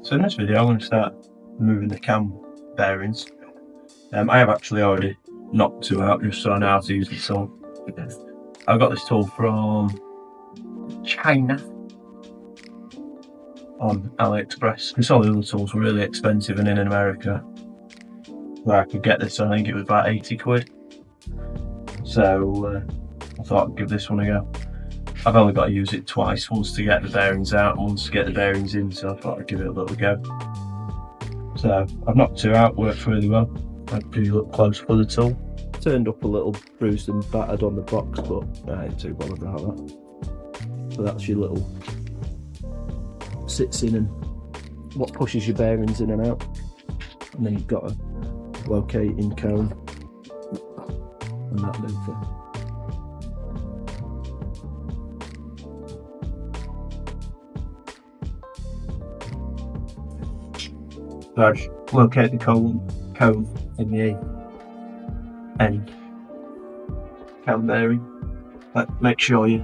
So in this video I'm going to start removing the cam bearings. I have actually already knocked two out just so I know how to use the tool. I got this tool from China on AliExpress. Some of the other tools were really expensive, and in America where I could get this, I think it was about 80 quid. So I thought I'd give this one a go. I've only got to use it twice, once to get the bearings out and once to get the bearings in, so I thought I'd give it a little go. So I've knocked two out, worked really well. I do look close for the tool. Turned up a little bruised and battered on the box, but I ain't too bothered about that. So that's your little sits in and what pushes your bearings in and out. And then you've got a locating cone and that lever. So locate the cone in the end cam bearing. Make sure you're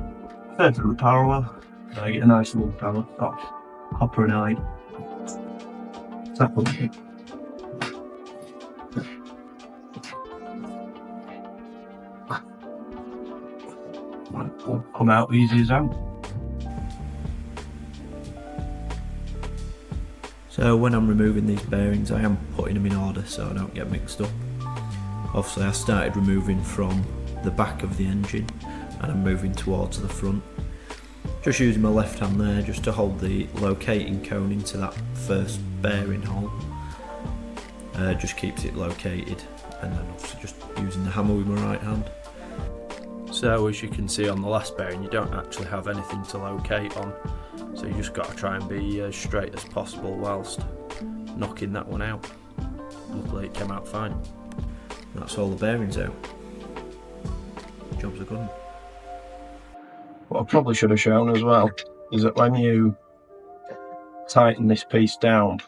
perfectly parallel. So you get a nice little power hopper and eye. Tap on it. Will come out easy as out. So when I'm removing these bearings, I am putting them in order so I don't get mixed up. Obviously I started removing from the back of the engine and I'm moving towards the front. Just using my left hand there just to hold the locating cone into that first bearing hole. Just keeps it located, and then obviously just using the hammer with my right hand. So as you can see on the last bearing, you don't actually have anything to locate on. So you just got to try and be as straight as possible whilst knocking that one out. Luckily it came out fine. That's all the bearings out. Job's a good one. What I probably should have shown as well is that when you tighten this piece down,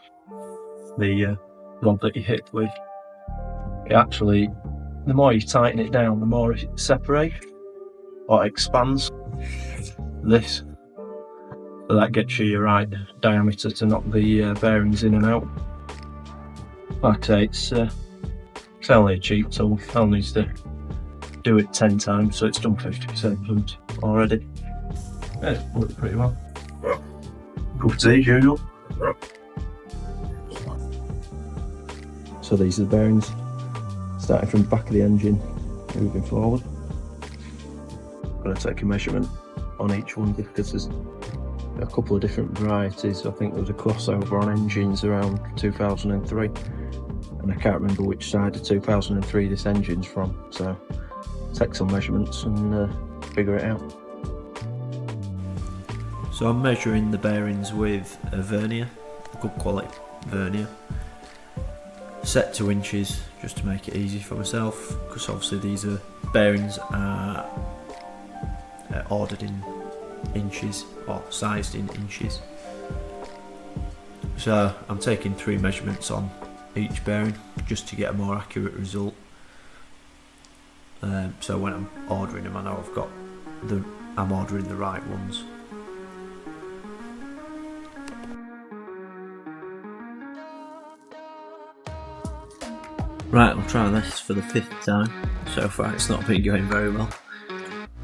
the rod that you hit with, it actually, the more you tighten it down, the more it separates or expands this. So that gets you your right diameter to knock the bearings in and out. Like I say, it's only a cheap tool. I'll need to do it 10 times, so it's done 50% already. Yeah, it's worked pretty well. Good as usual. So these are the bearings, starting from the back of the engine, moving forward. I'm going to take a measurement on each one because there's a couple of different varieties. I think there was a crossover on engines around 2003, and I can't remember which side of 2003 this engine's from, so take some measurements and figure it out. So I'm measuring the bearings with a vernier, a good quality vernier, set to inches just to make it easy for myself, because obviously these bearings are ordered in inches or sized in inches. So I'm taking 3 measurements on each bearing just to get a more accurate result. So when I'm ordering them, I know I'm ordering the right ones. Right, I'll try this for the 5th time. So far it's not been going very well.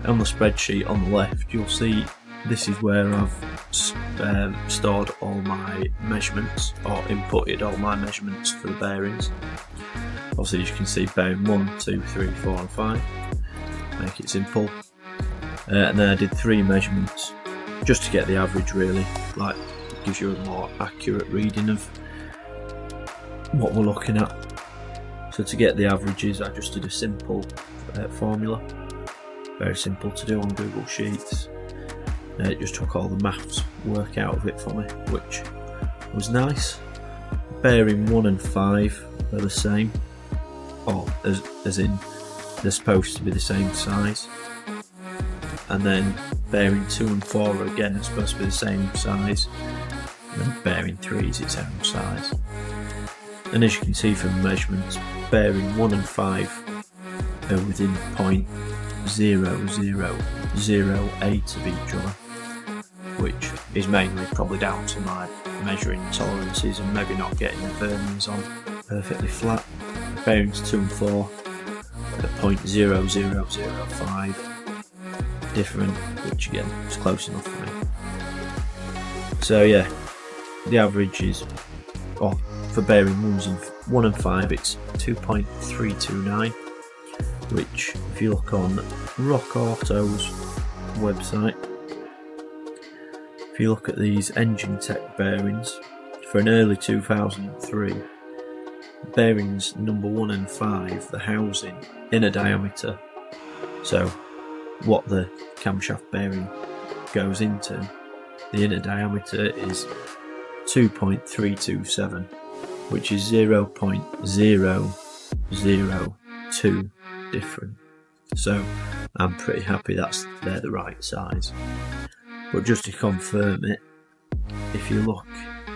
On the spreadsheet on the left, you'll see this is where I've stored all my measurements, or inputted all my measurements for the bearings. Obviously, as you can see, bearing 1, 2, 3, 4 and 5. Make it simple. And then I did 3 measurements just to get the average, really. Like, it gives you a more accurate reading of what we're looking at. So to get the averages, I just did a simple formula. Very simple to do on Google Sheets. It just took all the maths work out of it for me, which was nice. Bearing 1 and 5 are the same, or as in they're supposed to be the same size. And then bearing 2 and 4 again are supposed to be the same size. And then bearing 3 is its own size. And as you can see from the measurements, bearing 1 and 5 are within 0.0008 of each other, which is mainly probably down to my measuring tolerances and maybe not getting the bearings on perfectly flat. Bearings 2 and 4 at 0.0005 different, which again is close enough for me. So yeah, the average is, for bearing 1 and 5 it's 2.329, which if you look on Rock Auto's website, if you look at these Engine Tech bearings for an early 2003, bearings number 1 and 5, the housing, inner diameter, so what the camshaft bearing goes into, the inner diameter is 2.327, which is 0.002 different. So I'm pretty happy they're the right size. But just to confirm it, if you look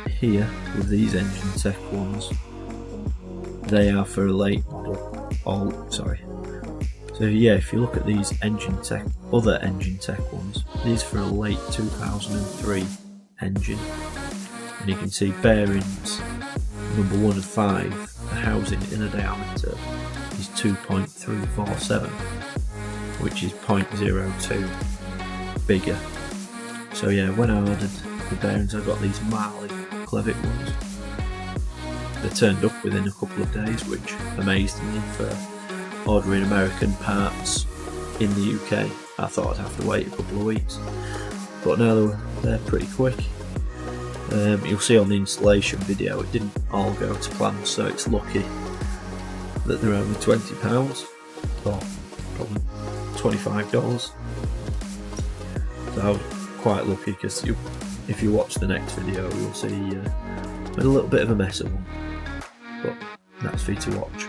here with these Engine Tech ones, they are for a late model. So yeah, if you look at these other Engine Tech ones, these are for a late 2003 engine, and you can see bearings number 1 and 5, the housing inner diameter is 2.347, which is 0.02 bigger. So yeah, when I ordered the bearings, I got these Marley Clevic ones. They turned up within a couple of days, which amazed me for ordering American parts in the UK. I thought I'd have to wait a couple of weeks, but now they're pretty quick. You'll see on the installation video it didn't all go to plan, so it's lucky that they're only £20 or probably $25. So I was quite lucky, because if you watch the next video you'll see I made a little bit of a mess of them, but that's for you to watch.